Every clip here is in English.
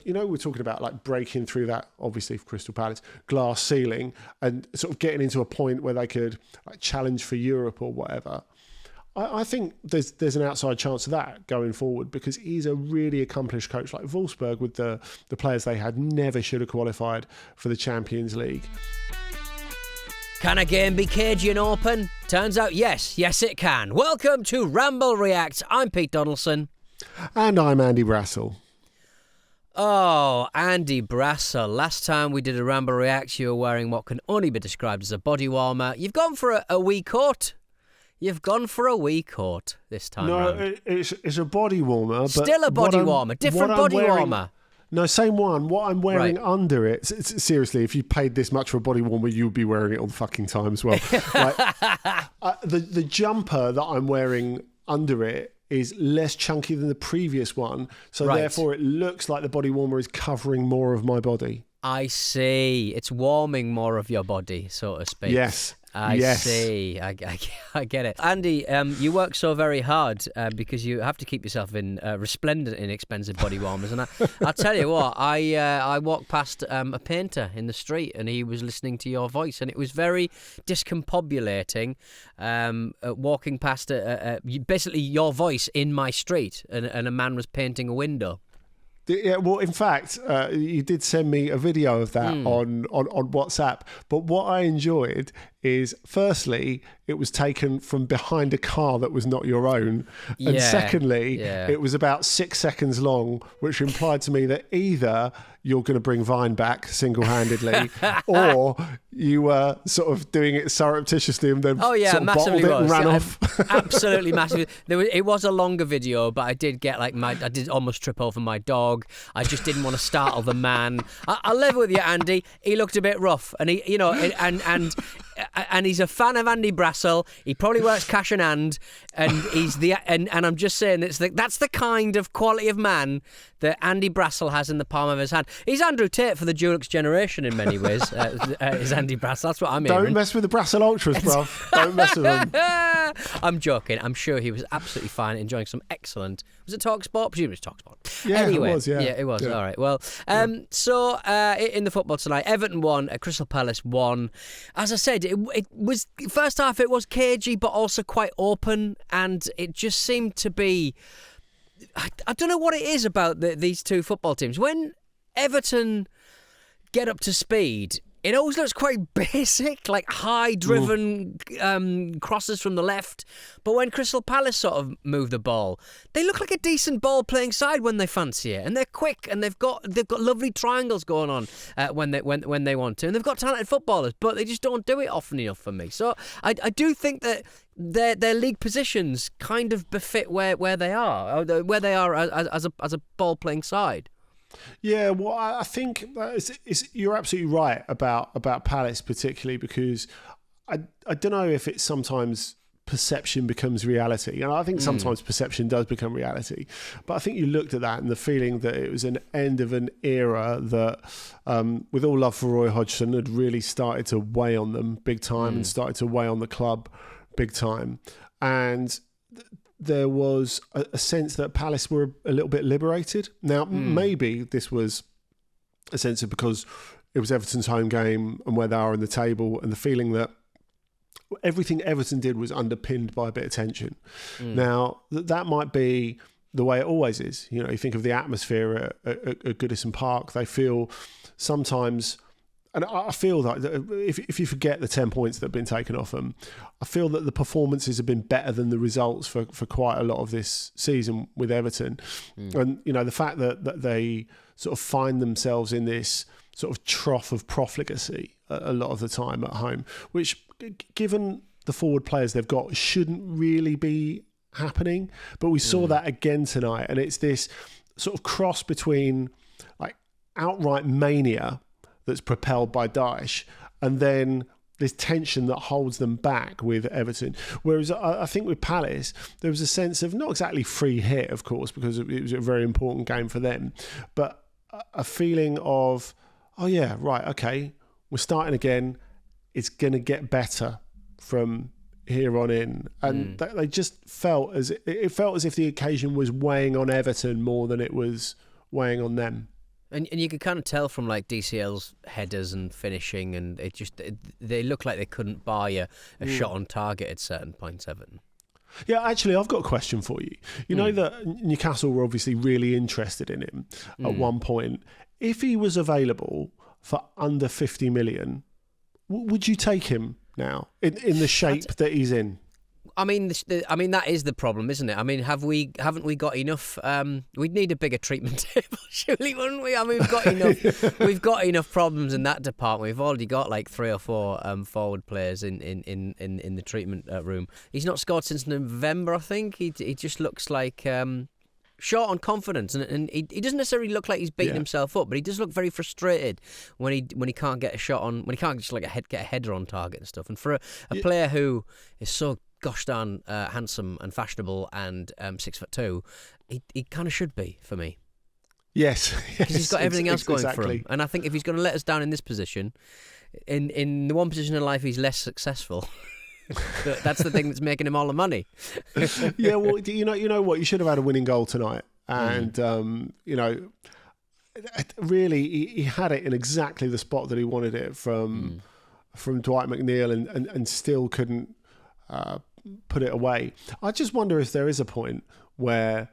we're talking about like breaking through that, obviously for Crystal Palace, glass ceiling and sort of getting into a point where they could like challenge for Europe or whatever. I think there's an outside chance of that going forward, because he's a really accomplished coach. Like Wolfsburg, with the players they had, never should have qualified for the Champions League. Can a game be cagey and open? Turns out yes it can. Welcome to Ramble Reacts. I'm Pete Donaldson. And I'm Andy Brassel. Oh, Andy Brassel. Last time we did a Ramble Reacts, you were wearing what can only be described as a body warmer. You've gone for a wee coat. You've gone for a wee coat this time round. No, it's a body warmer. But still a body warmer. Different body warmer. No, same one. What I'm wearing under it, seriously, if you paid this much for a body warmer, you would be wearing it all the fucking time as well. The jumper that I'm wearing under it is less chunky than the previous one. So therefore it looks like the body warmer is covering more of my body. I see. It's warming more of your body, so to speak. Yes. I see. I get it. Andy, you work so very hard because you have to keep yourself in resplendent, inexpensive body warmers. And I'll tell you what, I walked past a painter in the street and he was listening to your voice, and it was very discombobulating walking past basically your voice in my street, and a man was painting a window. Yeah, well, in fact, you did send me a video of that on WhatsApp. But what I enjoyed is, firstly, it was taken from behind a car that was not your own. And secondly, it was about 6 seconds long, which implied to me that either you're going to bring Vine back single-handedly or you were sort of doing it surreptitiously and then sort of bottled it and ran off. Absolutely massively. It was a longer video, but I did get I did almost trip over my dog. I just didn't want to startle the man. I'll live with you, Andy. He looked a bit rough, and he, and he's a fan of Andy Brassel. He probably works cash in hand, and and I'm just saying that's the kind of quality of man that Andy Brassel has in the palm of his hand. He's Andrew Tate for the Dulux generation in many ways. Is Andy Brassel? That's what I'm hearing. Don't mess with the Brassel Ultras, bruv. Don't mess with them. I'm joking. I'm sure he was absolutely fine, enjoying some excellent. Was it Talksport? Presumably it was Talksport. Yeah, anyway, it was. Yeah, it was. Yeah. All right. Well, so in the football tonight, Everton won, Crystal Palace won. As I said, it was first half. It was cagey, but also quite open, and it just seemed to be. I don't know what it is about these two football teams. When Everton get up to speed, it always looks quite basic, like high-driven crosses from the left. But when Crystal Palace sort of move the ball, they look like a decent ball-playing side when they fancy it, and they're quick, and they've got lovely triangles going on when they want to, and they've got talented footballers, but they just don't do it often enough for me. So I do think that their league positions kind of befit where they are as a ball-playing side. Yeah, well, I think you're absolutely right about Palace, particularly because I don't know if it's sometimes perception becomes reality. And I think sometimes perception does become reality. But I think you looked at that and the feeling that it was an end of an era that, with all love for Roy Hodgson, had really started to weigh on them big time and started to weigh on the club big time. And there was a sense that Palace were a little bit liberated. Now, maybe this was a sense of because it was Everton's home game and where they are in the table, and the feeling that everything Everton did was underpinned by a bit of tension. Now, that might be the way it always is. You know, you think of the atmosphere at Goodison Park. They feel sometimes... And I feel that if you forget the 10 points that have been taken off them, I feel that the performances have been better than the results for quite a lot of this season with Everton. And, you know, the fact that they sort of find themselves in this sort of trough of profligacy a lot of the time at home, which, given the forward players they've got, shouldn't really be happening. But we saw that again tonight. And it's this sort of cross between like outright mania that's propelled by Daesh, and then this tension that holds them back with Everton. Whereas I think with Palace, there was a sense of not exactly free hit, of course, because it was a very important game for them, but a feeling of, oh yeah, right, okay, we're starting again. It's going to get better from here on in. And they just felt it felt as if the occasion was weighing on Everton more than it was weighing on them. And you could kind of tell from like DCL's headers and finishing, and they look like they couldn't buy a shot on target at certain points, Everton. Yeah, actually, I've got a question for you. You know that Newcastle were obviously really interested in him at one point. If he was available for under 50 million, would you take him now in the shape that he's in? I mean, that is the problem, isn't it? I mean, haven't we got enough? We'd need a bigger treatment table, surely, wouldn't we? I mean, we've got enough. We've got enough problems in that department. We've already got like 3 or 4 forward players in the treatment room. He's not scored since November, I think. He just looks like short on confidence, and he doesn't necessarily look like he's beating himself up, but he does look very frustrated when he can't get a shot on, when he can't just like get a header on target and stuff. And for a player who is so gosh darn handsome and fashionable and 6'2", he kind of should be for me. Yes, because he's got everything else going for him. And I think if he's going to let us down in this position, in the one position in life he's less successful. That's the thing that's making him all the money. Yeah, well, you know what? You should have had a winning goal tonight, and really he had it in exactly the spot that he wanted it from Dwight McNeil, and still couldn't put it away. I just wonder if there is a point where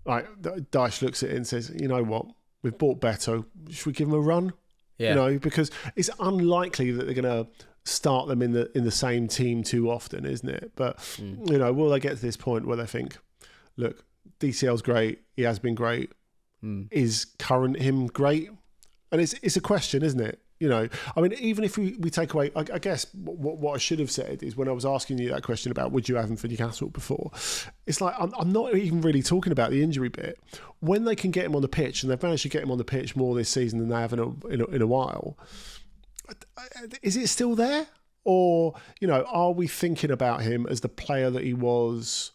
like Dyche looks at it and says, you know what, we've bought Beto, should we give him a run? Yeah. You know, because it's unlikely that they're going to start them in the same team too often, isn't it? But you know, will they get to this point where they think, look, DCL's great, he has been great, is current him great? And it's a question, isn't it? You know, I mean, even if we take away, I guess what I should have said is when I was asking you that question about would you have him for Newcastle before, it's like I'm not even really talking about the injury bit. When they can get him on the pitch, and they've managed to get him on the pitch more this season than they have in a while, is it still there? Or, you know, are we thinking about him as the player that he was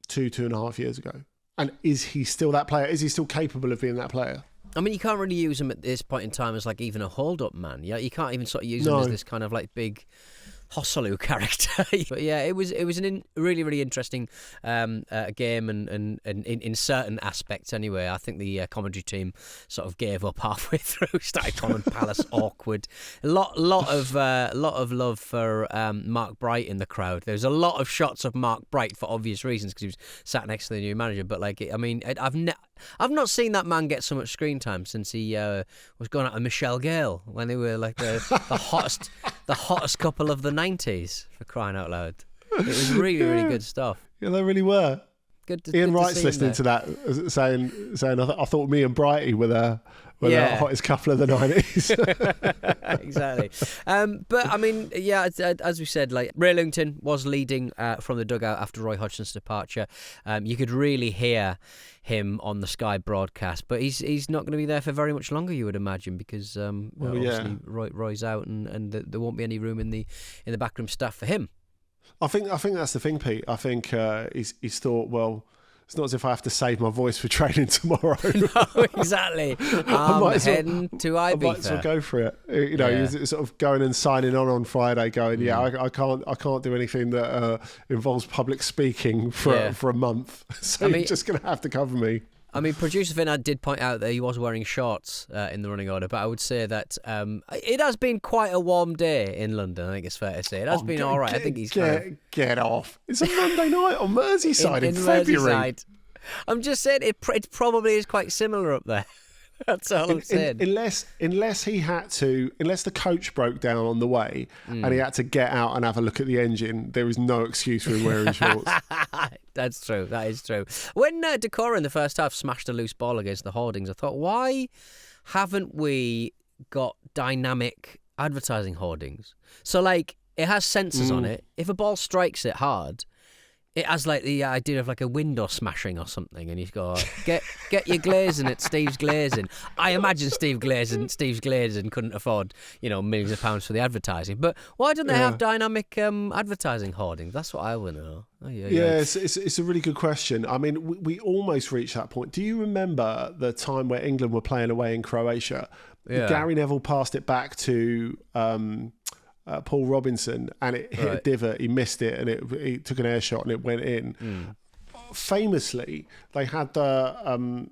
2.5 years ago? And is he still that player? Is he still capable of being that player? I mean, you can't really use him at this point in time as like even a hold-up man. Yeah, you can't even sort of use him as this kind of like big Hossolu character. But yeah, it was a really, really interesting game, and in certain aspects anyway. I think the commentary team sort of gave up halfway through, started calling Palace awkward. A lot of love for Mark Bright in the crowd. There's a lot of shots of Mark Bright for obvious reasons because he was sat next to the new manager. But like, I mean, I've not seen that man get so much screen time since he was going out with Michelle Gale when they were like the hottest couple of the 90s, for crying out loud. It was really, really good stuff. Yeah, they really were. Ian Wright's listening to that, saying I thought me and Brighty were the hottest couple of the 90s. Exactly. But I mean, yeah, as we said, like Ray Lungton was leading from the dugout after Roy Hodgson's departure. You could really hear him on the Sky broadcast, but he's not going to be there for very much longer, you would imagine, because obviously Roy's out, and there won't be any room in the backroom staff for him. I think that's the thing, Pete. I think he's thought, well, it's not as if I have to save my voice for training tomorrow. No, exactly. I'm heading to Ibiza. I might as well go for it. You know, he's sort of going and signing on Friday, going, I can't do anything that involves public speaking for a month. So you're just going to have to cover me. I mean, producer Vinad did point out that he was wearing shorts in the running order, but I would say that it has been quite a warm day in London. I think it's fair to say it has been all right. I think he's get off. It's a Monday night on Merseyside in February. Merseyside. I'm just saying it probably is quite similar up there. That's all I'm saying. Unless the coach broke down on the way and he had to get out and have a look at the engine, there is no excuse for him wearing shorts. That's true. That is true. When Decorah in the first half smashed a loose ball against the hoardings, I thought, why haven't we got dynamic advertising hoardings? So, like, it has sensors on it. If a ball strikes it hard, it has like the idea of like a window smashing or something, and you go, get your glazing at Steve's Glazing. I imagine Steve's Glazing couldn't afford, millions of pounds for the advertising. But why don't they have dynamic advertising hoardings? That's what I want to know. It's a really good question. I mean, we almost reached that point. Do you remember the time where England were playing away in Croatia? Yeah. Gary Neville passed it back to Paul Robinson, and it hit a divot. He missed it, and he took an air shot, and it went in. Famously, they had the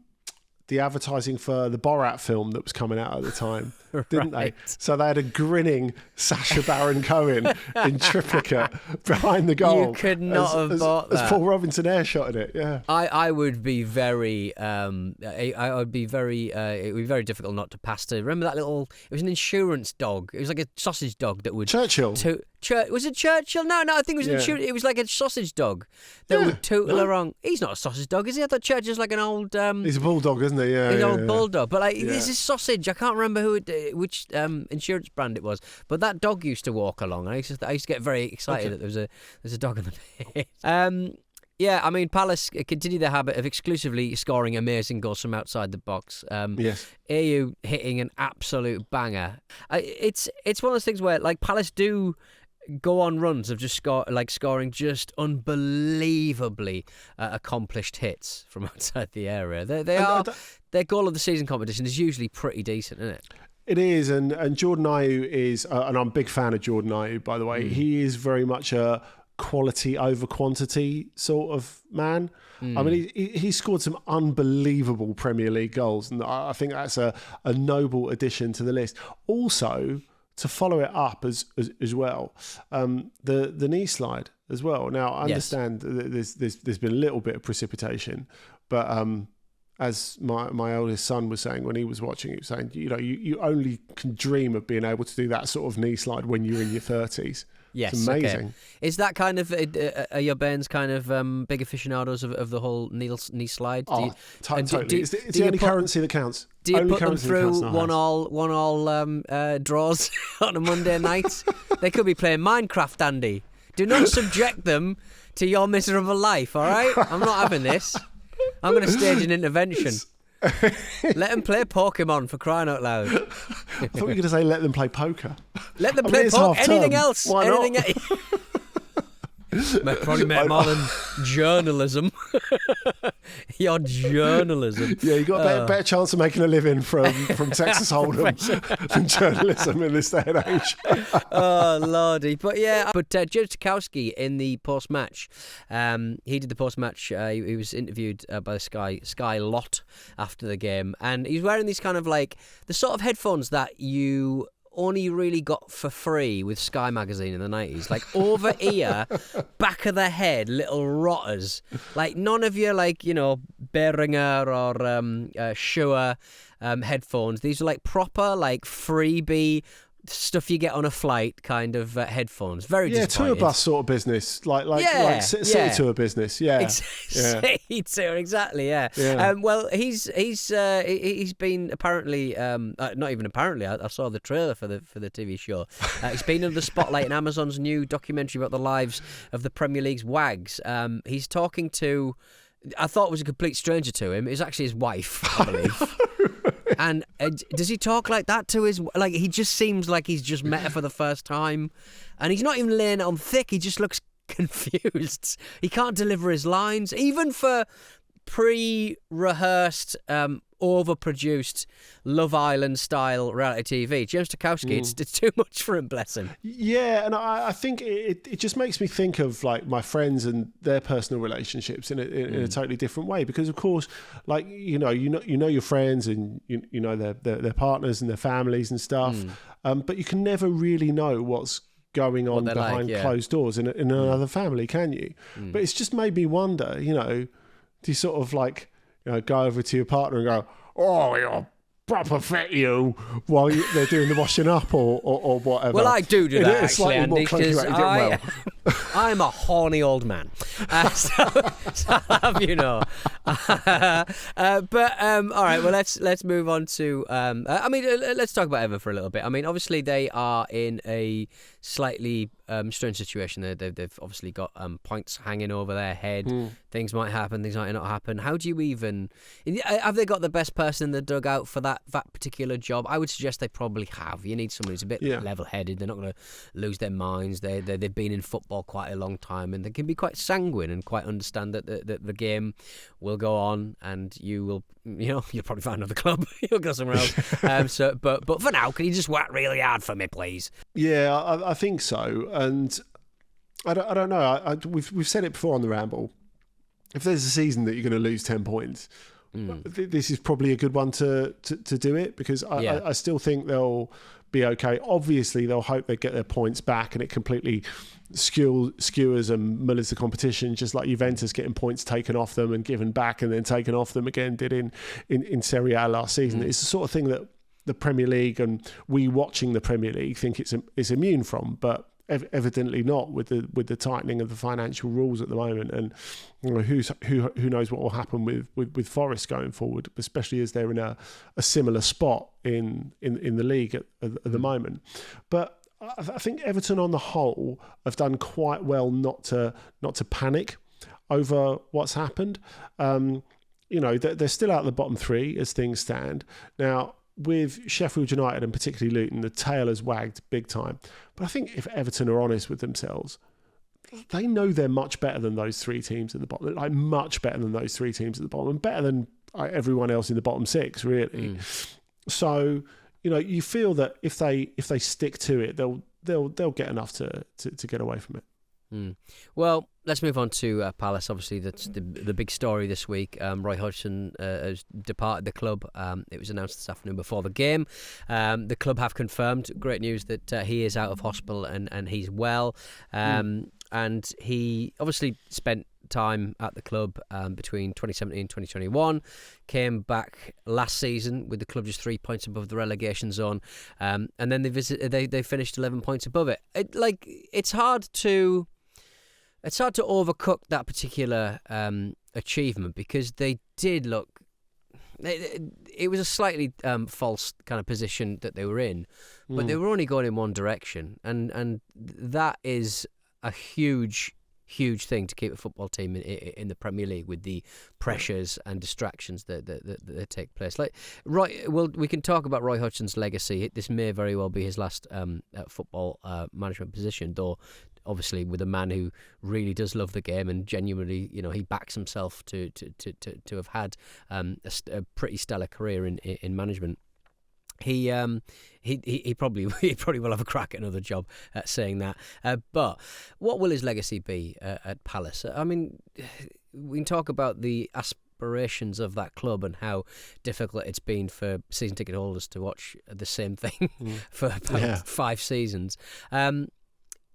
the advertising for the Borat film that was coming out at the time, didn't Right. they? So they had a grinning Sacha Baron Cohen in triplicate behind the goal. You could not have bought that. As Paul Robinson airshotted it, yeah. I would be very I would be very it would be very difficult not to pass to. Remember that little? It was an insurance dog. It was like a sausage dog that would Churchill. Was it Churchill? No, I think it was an insurance. It was like a sausage dog that would tootle along. He's not a sausage dog, is he? I thought Churchill's like an old. He's a bulldog, isn't he? Yeah, he's an yeah, old yeah. bulldog. But like this is sausage. I can't remember which insurance brand it was. But that dog used to walk along. I used to get very excited that there's a dog on the pitch. Yeah, I mean, Palace continue their habit of exclusively scoring amazing goals from outside the box. Yes. Ayew hitting an absolute banger. It's one of those things where like Palace do go on runs of just scoring just unbelievably accomplished hits from outside the area. Their goal of the season competition is usually pretty decent, isn't it? It is, and Jordan Ayew is, and I'm a big fan of Jordan Ayew, by the way. He is very much a quality over quantity sort of man. I mean, he scored some unbelievable Premier League goals, and I think that's a noble addition to the list. Also, to follow it up as well, the knee slide as well. Now, I understand that there's been a little bit of precipitation, but as my eldest son was saying when he was watching, he was saying, you only can dream of being able to do that sort of knee slide when you're in your 30s. Yes, it's amazing. Okay. Is that kind of are your Bairns kind of big aficionados of the whole knee slide? Totally. It's the only currency that counts. Do you only put them through one all draws on a Monday night? They could be playing Minecraft, Andy. Do not subject them to your miserable life. All right, I'm not having this. I'm going to stage an intervention. Let them play Pokemon, for crying out loud. I thought you were going to say let them play poker. Let them play poker. Anything else? Why not? Probably make more than journalism. Your journalism. Yeah, you got a better chance of making a living from Texas Hold'em than journalism in this day and age. Oh, lordy. But James Tarkowski in the post-match, he did the post-match, he was interviewed by the Sky Lot after the game, and he's wearing these kind of like, the sort of headphones that you only really got for free with Sky magazine in the 90s, like over ear, back of the head, little rotters, like none of your Behringer or Shure headphones. These are like proper like freebie stuff you get on a flight kind of headphones. Very disappointed. Tour bus sort of business, like city tour business. City tour, exactly. Yeah. Well, he's been apparently, not even apparently. I saw the trailer for the TV show. He's been under the spotlight in Amazon's new documentary about the lives of the Premier League's wags. He's talking to, I thought was a complete stranger to him. It was actually his wife, I believe. And does he talk like that to his... Like, he just seems like he's just met her for the first time. And he's not even laying it on thick. He just looks confused. He can't deliver his lines. Even for pre-rehearsed, overproduced Love Island-style reality TV, James Tarkowski, it's too much for him, bless him. Yeah, and I think it just makes me think of like my friends and their personal relationships in a totally different way, because of course, like you know your friends and you know their partners and their families and stuff, but you can never really know what's going on behind closed doors in another family, can you? But it's just made me wonder, do you sort of like go over to your partner and go, "Oh, you're proper fit, you," while they're doing the washing up or whatever? Well, I do that it's actually, slightly Andy, because I'm a horny old man. So I'll have you know. But all right, well let's move on to. Let's talk about Everton for a little bit. I mean, obviously they are in a slightly strange situation. They've obviously got points hanging over their head. Things might happen, things might not happen. How do you even... Have they got the best person in the dugout for that particular job? I would suggest they probably have. You need someone who's a bit level-headed. They're not going to lose their minds. They've been in football quite a long time, and they can be quite sanguine and quite understand that the game will go on, and you'll probably find another club. You'll go somewhere else. But for now, can you just work really hard for me, please? Yeah, I think so. And I don't know. We've said it before on the Ramble. If there's a season that you're going to lose 10 points, this is probably a good one to do it, because I still think they'll be okay. Obviously, they'll hope they get their points back and it completely skewers and mullers the competition, just like Juventus getting points taken off them and given back and then taken off them again did in Serie A last season. It's the sort of thing that the Premier League and we watching the Premier League think it's immune from, but evidently not with the tightening of the financial rules at the moment. And who knows what will happen with Forest going forward, especially as they're in a similar spot in the league at the moment. But I think Everton on the whole have done quite well not to panic over what's happened. They're still out of the bottom three as things stand now. With Sheffield United and particularly Luton, the tail has wagged big time. But I think if Everton are honest with themselves, they know they're much better than those three teams at the bottom. Like much better than those three teams at the bottom, and better than everyone else in the bottom six, really. So you feel that if they stick to it, they'll get enough to get away from it. Well, let's move on to Palace. Obviously, that's the big story this week. Roy Hodgson has departed the club. It was announced this afternoon before the game. The club have confirmed, great news, that he is out of hospital and he's well. And he obviously spent time at the club between 2017 and 2021, came back last season with the club just 3 points above the relegation zone, and then they finished 11 points above it. It's hard to overcook that particular achievement, because they did look. It was a slightly false kind of position that they were in, but they were only going in one direction, and that is a huge thing to keep a football team in the Premier League, with the pressures and distractions that take place. We can talk about Roy Hodgson's legacy. This may very well be his last football management position, though obviously with a man who really does love the game and genuinely, he backs himself to have had a pretty stellar career in management. He probably will have a crack at another job at saying that. But what will his legacy be at Palace? I mean, we can talk about the aspirations of that club and how difficult it's been for season ticket holders to watch the same thing for about 5 seasons.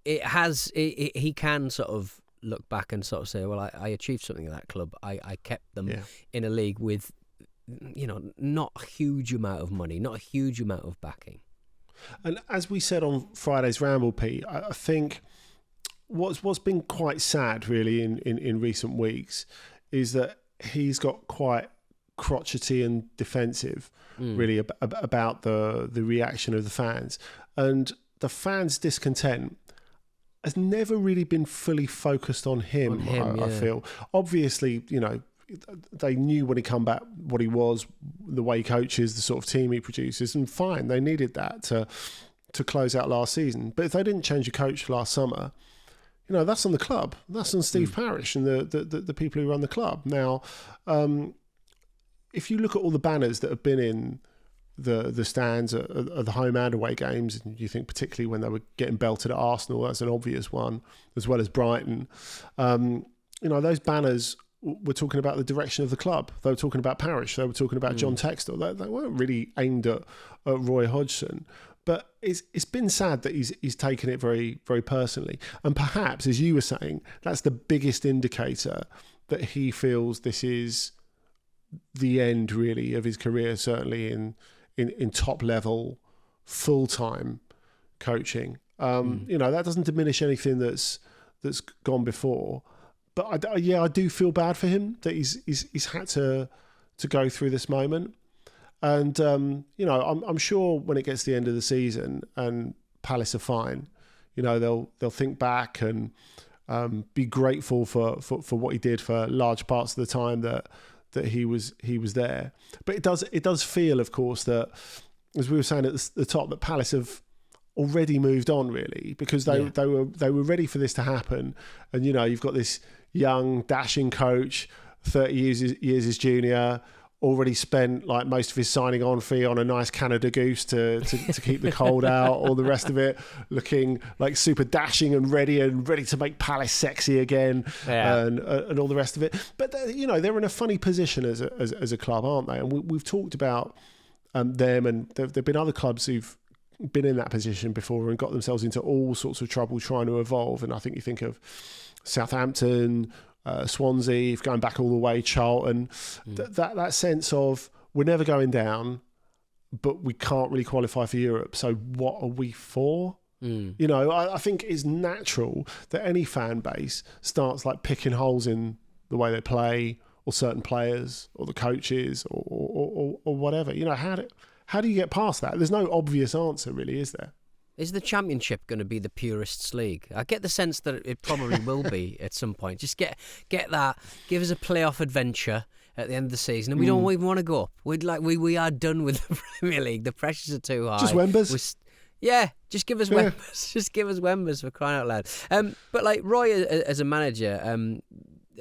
He can sort of look back and sort of say, well, I achieved something at that club. I kept them in a league with, not a huge amount of money, not a huge amount of backing. And as we said on Friday's Ramble, Pete, I think what's been quite sad really in recent weeks is that he's got quite crotchety and defensive really about the reaction of the fans. And the fans' discontent has never really been fully focused on him. I feel. Obviously, they knew when he come back what he was, the way he coaches, the sort of team he produces, and fine, they needed that to close out last season. But if they didn't change a coach last summer, that's on the club. That's on Steve Parish and the people who run the club. Now, if you look at all the banners that have been in the stands at the home and away games, and you think particularly when they were getting belted at Arsenal, that's an obvious one, as well as Brighton. Those banners were talking about the direction of the club. They were talking about Parish. They were talking about John Textor. They weren't really aimed at Roy Hodgson. But it's been sad that he's taken it very, very personally. And perhaps, as you were saying, that's the biggest indicator that he feels this is the end, really, of his career, certainly in top level, full-time coaching. That doesn't diminish anything that's gone before. But I do feel bad for him that he's had to go through this moment. And I'm sure when it gets to the end of the season and Palace are fine, they'll think back and be grateful for what he did for large parts of the time that he was there. But it does feel, of course, that, as we were saying at the top, that Palace have already moved on, really, because they were ready for this to happen. And you've got this young, dashing coach, 30 years his junior, already spent like most of his signing on fee on a nice Canada Goose to keep the cold out, all the rest of it, looking like super dashing and ready to make Palace sexy again, and all the rest of it. But they're in a funny position as a club, aren't they? And we've talked about them, and there've been other clubs who've been in that position before and got themselves into all sorts of trouble trying to evolve. And I think you think of Southampton, Swansea, going back all the way, Charlton, that sense of we're never going down, but we can't really qualify for Europe. So what are we for? I think it's natural that any fan base starts like picking holes in the way they play, or certain players, or the coaches, or whatever. How do you get past that? There's no obvious answer, really, is there? Is the Championship going to be the purists' league? I get the sense that it probably will be at some point. Just get that. Give us a playoff adventure at the end of the season, and we don't even want to go up. We are done with the Premier League. The pressures are too high. Just Wembers. Just give us Wembers. Just give us Wembers, for crying out loud. But like Roy, as a manager,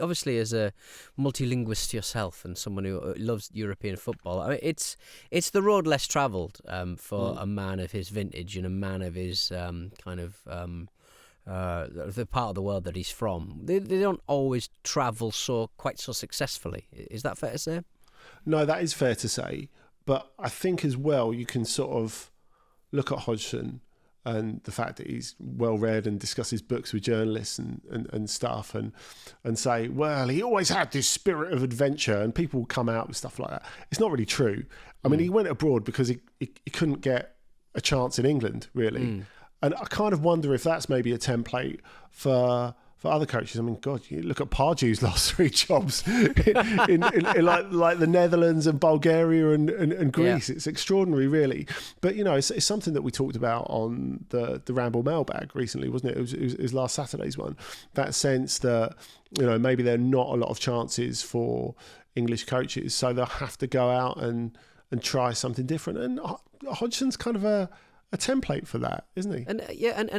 obviously as a multilinguist yourself and someone who loves European football, I mean, it's the road less travelled for a man of his vintage and a man of his the part of the world that he's from. They don't always travel quite so successfully. Is that fair to say? No, that is fair to say. But I think as well you can sort of look at Hodgson and the fact that he's well read and discusses books with journalists and stuff, and say, well, he always had this spirit of adventure, and people will come out with stuff like that. It's not really true. I mean, he went abroad because he couldn't get a chance in England, really. And I kind of wonder if that's maybe a template for other coaches. I mean, God, you look at Pardew's last 3 jobs in like the Netherlands and Bulgaria and Greece. Yeah. It's extraordinary, really. But, it's something that we talked about on the Ramble mailbag recently, wasn't it? It was last Saturday's one. That sense that, maybe there are not a lot of chances for English coaches, so they'll have to go out and try something different. And Hodgson's kind of a template for that, isn't he? And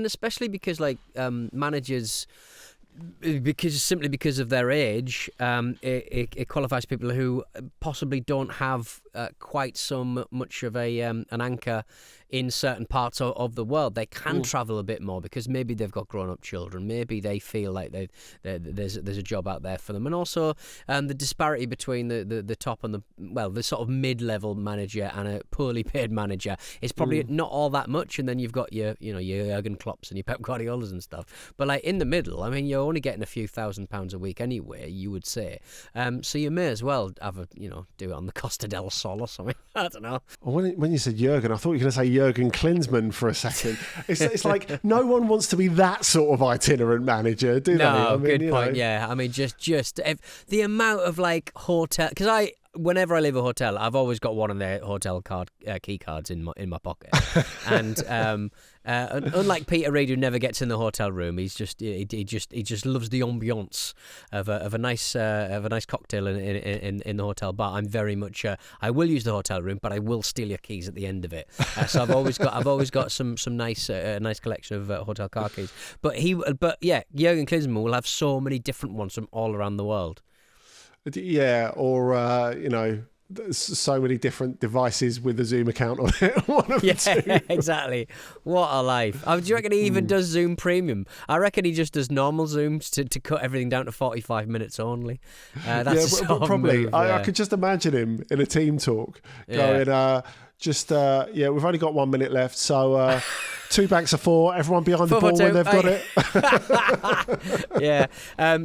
especially because managers, because of their age, it qualifies people who possibly don't have quite so much of an anchor in certain parts of the world. They can travel a bit more because maybe they've got grown-up children. Maybe they feel like there's a job out there for them. And also the disparity between the top and the sort of mid-level manager and a poorly paid manager is probably not all that much. And then you've got your Jurgen Klopps and your Pep Guardiolas and stuff. But like in the middle, I mean, you're only getting a few £1,000s a week anyway, you would say. So you may as well have do it on the Costa del Sol or something. I don't know. When you said Jurgen, I thought you were going to say Jurgen Klinsmann for a second. It's like no one wants to be that sort of itinerant manager, do they? No, good point. Yeah, I mean, just the amount of like hotel, because whenever I leave a hotel, I've always got one of their hotel key cards in my pocket. And unlike Peter Reid, who never gets in the hotel room, he just loves the ambiance of a nice cocktail in the hotel bar. I'm very much I will use the hotel room, but I will steal your keys at the end of it. So I've always got some nice collection of hotel car keys. But Jurgen Klinsmann will have so many different ones from all around the world. Yeah, or there's so many different devices with a Zoom account on it. One of the two. Exactly. What a life. Do you reckon he even does Zoom Premium? I reckon he just does normal Zooms to cut everything down to 45 minutes only. That's probably. I could just imagine him in a team talk going, we've only got 1 minute left, so 2 banks of 4, everyone behind the ball when they've got it. Yeah.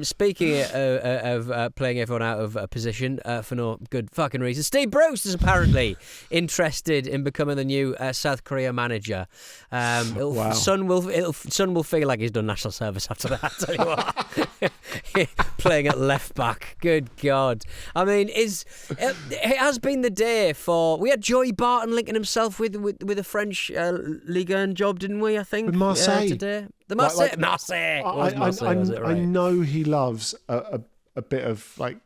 Speaking of playing everyone out of position for no good fucking reason, Steve Bruce is apparently interested in becoming the new South Korea manager. Wow. Son will feel like he's done national service after that. I tell you what. Playing at left back. Good God. I mean, it has been the day we had Joey Barton linking himself with a French Ligue 1 job, didn't we? I think with Marseille today. The Marseille. Marseille. I know he loves a bit of like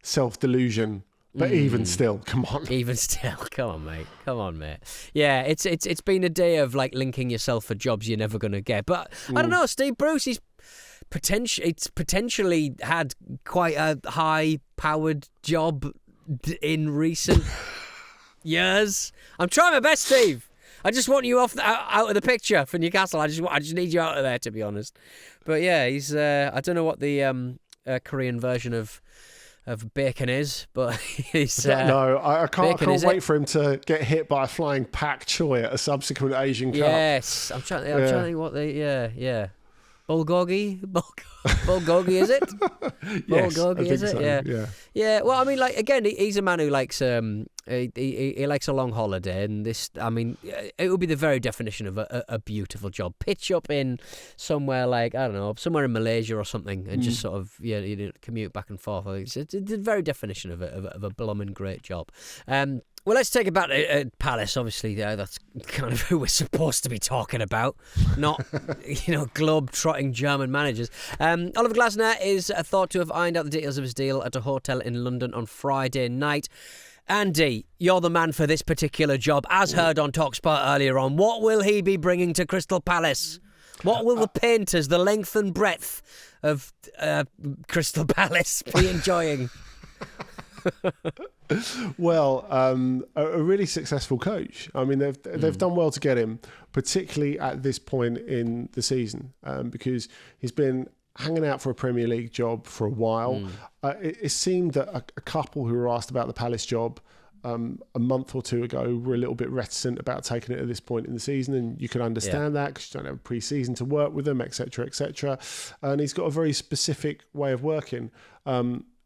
self-delusion, but even still, come on. Even still, come on, mate. Yeah, it's been a day of like linking yourself for jobs you're never going to get. But I don't know, Steve Bruce, he's potentially had quite a high-powered job in recent years. I'm trying my best, Steve. I just want you out of the picture for Newcastle. I just need you out of there, to be honest. But yeah, he's. I don't know what the Korean version of bacon is, but he's. No, I can't wait for him to get hit by a flying pak choi at a subsequent Asian Cup. Yes, I'm trying to think what the yeah. Bulgogi, is it? Yes, Bulgogi, is it? so. Yeah. Well, I mean, like again, he's a man who likes he likes a long holiday, and this, I mean, it would be the very definition of a beautiful job. Pitch up in somewhere like, I don't know, somewhere in Malaysia or something, and just sort of commute back and forth. I think it's the very definition of a blooming great job. Well, let's take it back to Palace. Obviously, that's kind of who we're supposed to be talking about, not globe-trotting German managers. Oliver Glasner is thought to have ironed out the details of his deal at a hotel in London on Friday night. Andy, you're the man for this particular job, as heard on TalkSport earlier on. What will he be bringing to Crystal Palace? What will the painters, the length and breadth of Crystal Palace, be enjoying? Well, a really successful coach. I mean, they've done well to get him, particularly at this point in the season, because he's been hanging out for a Premier League job for a while. It seemed that a couple who were asked about the Palace job a month or two ago were a little bit reticent about taking it at this point in the season, and you can understand that because you don't have a pre-season to work with them, etc., etc. And he's got a very specific way of working.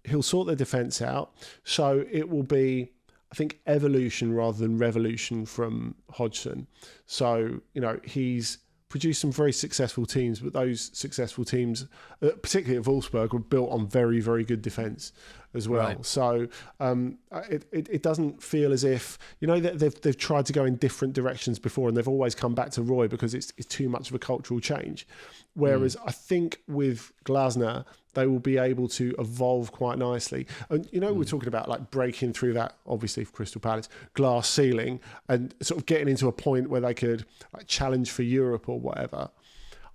He'll sort the defence out, so it will be, I think, evolution rather than revolution from Hodgson. So, he's produced some very successful teams, but those successful teams, particularly at Wolfsburg, were built on very, very good defence as well. Right. So it doesn't feel as if, they've tried to go in different directions before, and they've always come back to Roy because it's too much of a cultural change. Whereas I think with Glasner, they will be able to evolve quite nicely. And, we're talking about like breaking through that, obviously for Crystal Palace, glass ceiling and sort of getting into a point where they could like challenge for Europe or whatever.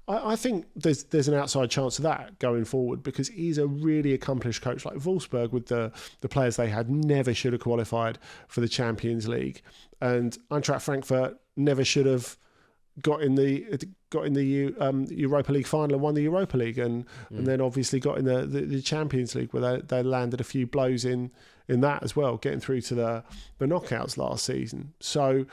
I think there's an outside chance of that going forward because he's a really accomplished coach. Like Wolfsburg, with the players they had, never should have qualified for the Champions League. And Eintracht Frankfurt never should have got in the Europa League final and won the Europa League, and then obviously got in the Champions League where they landed a few blows in that as well, getting through to the knockouts last season. So,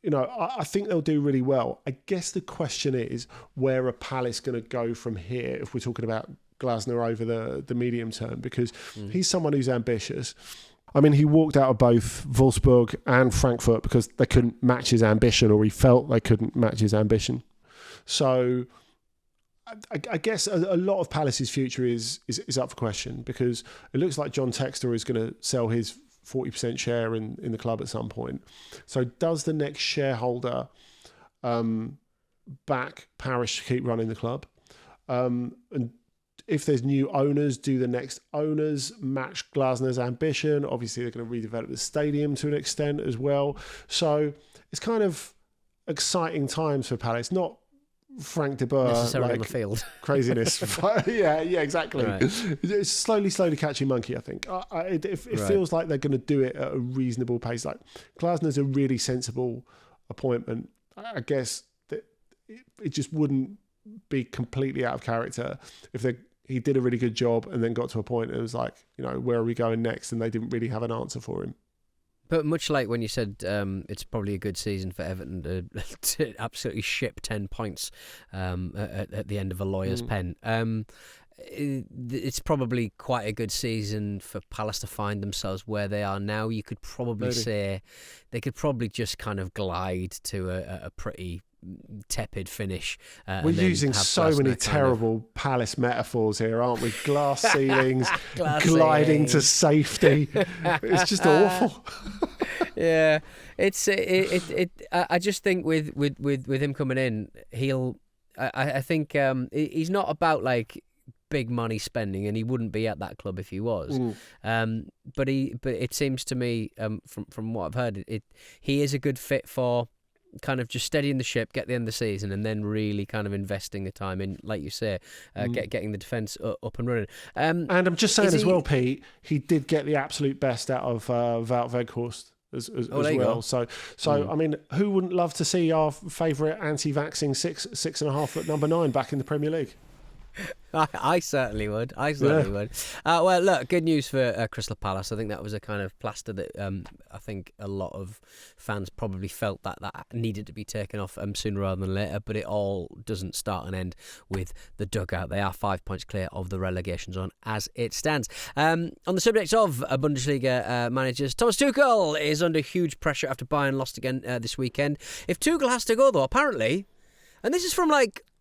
I think they'll do really well. I guess the question is, where are Palace going to go from here if we're talking about Glasner over the medium term? Because he's someone who's ambitious. I mean, he walked out of both Wolfsburg and Frankfurt because they couldn't match his ambition, or he felt they couldn't match his ambition. So I guess a lot of Palace's future is up for question, because it looks like John Textor is going to sell his 40% share in the club at some point. So does the next shareholder back Parish to keep running the club? And if there's new owners, do the next owners match Glasner's ambition? Obviously, they're going to redevelop the stadium to an extent as well. So it's kind of exciting times for Palace. Not Frank de Boer necessarily on the field craziness. yeah, exactly. Right. It's slowly catching monkey, I think. It feels like they're going to do it at a reasonable pace. Like Glasner's a really sensible appointment. I guess that it just wouldn't be completely out of character if he did a really good job and then got to a point and it was like, where are we going next? And they didn't really have an answer for him. But much like when you said it's probably a good season for Everton to absolutely ship 10 points at the end of a lawyer's pen, it's probably quite a good season for Palace to find themselves where they are now. You could probably say they could probably just kind of glide to a pretty tepid finish. We're using so many terrible Palace metaphors here, aren't we? Glass ceilings, gliding to safety. It's just awful. Yeah, it's I just think with him coming in, I think he's not about like big money spending, and he wouldn't be at that club if he was. But it seems to me from what I've heard, he is a good fit for kind of just steadying the ship, get the end of the season, and then really kind of investing the time in, like you say, getting the defence up and running. And I'm just saying as well, Pete, he did get the absolute best out of Wout Weghorst as well. So I mean, who wouldn't love to see our favourite anti-vaxxing 6.5 foot number 9 back in the Premier League? I certainly would. Would. Well, look, good news for Crystal Palace. I think that was a kind of plaster that I think a lot of fans probably felt that needed to be taken off sooner rather than later, but it all doesn't start and end with the dugout. They are 5 points clear of the relegation zone as it stands. On the subject of Bundesliga managers, Thomas Tuchel is under huge pressure after Bayern lost again this weekend. If Tuchel has to go, though, apparently, and this is from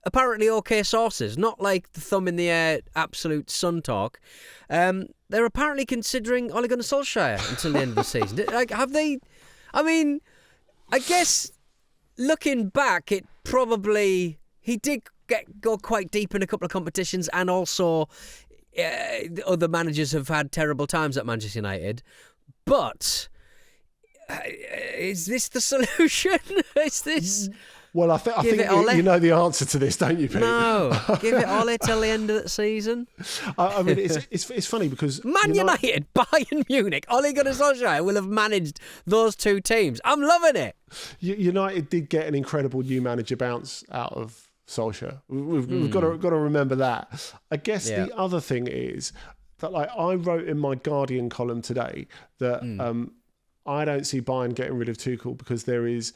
apparently okay sources, not like the thumb in the air absolute sun talk. They're apparently considering Ole Gunnar Solksjaer until the end of the season. Have they? I mean, I guess looking back, it probably he did go quite deep in a couple of competitions, and also other managers have had terrible times at Manchester United. But is this the solution? Is this? Well, I think you know the answer to this, don't you, Pete? No, give it Ole till the end of the season. I mean, it's funny because United, Bayern Munich, Ole Gunnar Solskjaer will have managed those two teams. I'm loving it. United did get an incredible new manager bounce out of Solskjaer. We've got to remember that. I guess the other thing is that, I wrote in my Guardian column today that I don't see Bayern getting rid of Tuchel because there is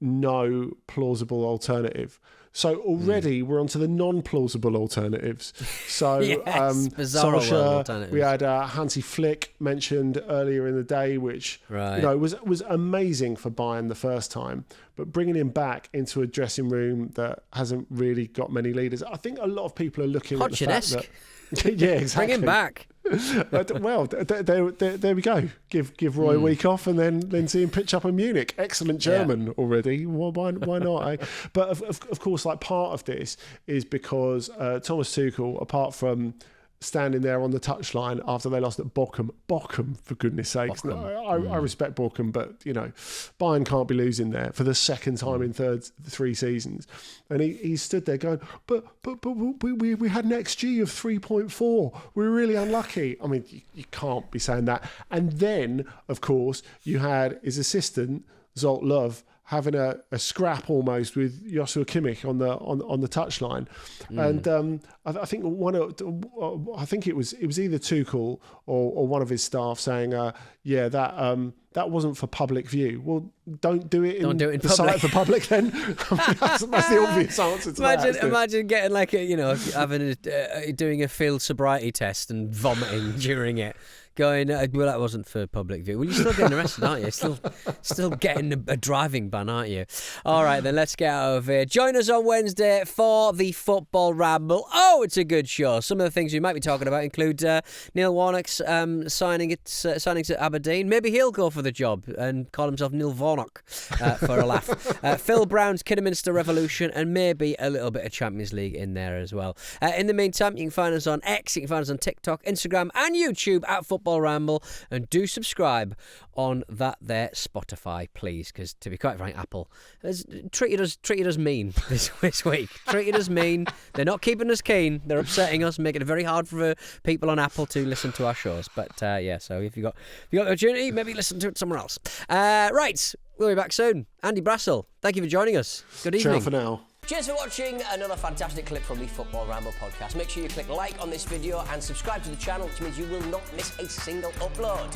no plausible alternative. So already we're onto the non-plausible alternatives. So Solskjaer, we had Hansi Flick mentioned earlier in the day, which was amazing for Bayern the first time, but bringing him back into a dressing room that hasn't really got many leaders. I think a lot of people are looking at the fact that yeah, exactly. Bring him back. Well, there we go. Give Roy a week off and then see him pitch up in Munich. Excellent German already. Well, why not? Eh? But of course, part of this is because Thomas Tuchel, apart from standing there on the touchline after they lost at Bochum, for goodness sakes. I respect Bochum, but Bayern can't be losing there for the second time in three seasons. And he stood there going, but we had an XG of 3.4. We're really unlucky. I mean, you can't be saying that. And then, of course, you had his assistant Zolt Love having a scrap almost with Joshua Kimmich on the touchline, and I think it was either Tuchel or one of his staff saying, that wasn't for public view. Well, don't do it in the site for public then. That's the obvious answer to that. Imagine getting doing a field sobriety test and vomiting during it. Going, well, that wasn't for public view. Well, you're still getting arrested, aren't you? Still getting a driving ban, aren't you? All right, then let's get out of here. Join us on Wednesday for the Football Ramble. Oh, it's a good show. Some of the things we might be talking about include Neil Warnock's signings at Aberdeen. Maybe he'll go for the job and call himself Neil Warnock for a laugh. Phil Brown's Kidderminster Revolution, and maybe a little bit of Champions League in there as well. In the meantime, you can find us on X, you can find us on TikTok, Instagram, and YouTube at Football Ramble, and do subscribe on that there Spotify, please, because to be quite frank, Apple has treated us mean this week. Treated us mean. They're not keeping us keen. They're upsetting us, making it very hard for people on Apple to listen to our shows. But so if you got the opportunity, maybe listen to it somewhere else. Right, we'll be back soon. Andy Brassel, thank you for joining us. Good evening. Ciao for now. Cheers for watching another fantastic clip from the Football Ramble podcast. Make sure you click like on this video and subscribe to the channel, which means you will not miss a single upload.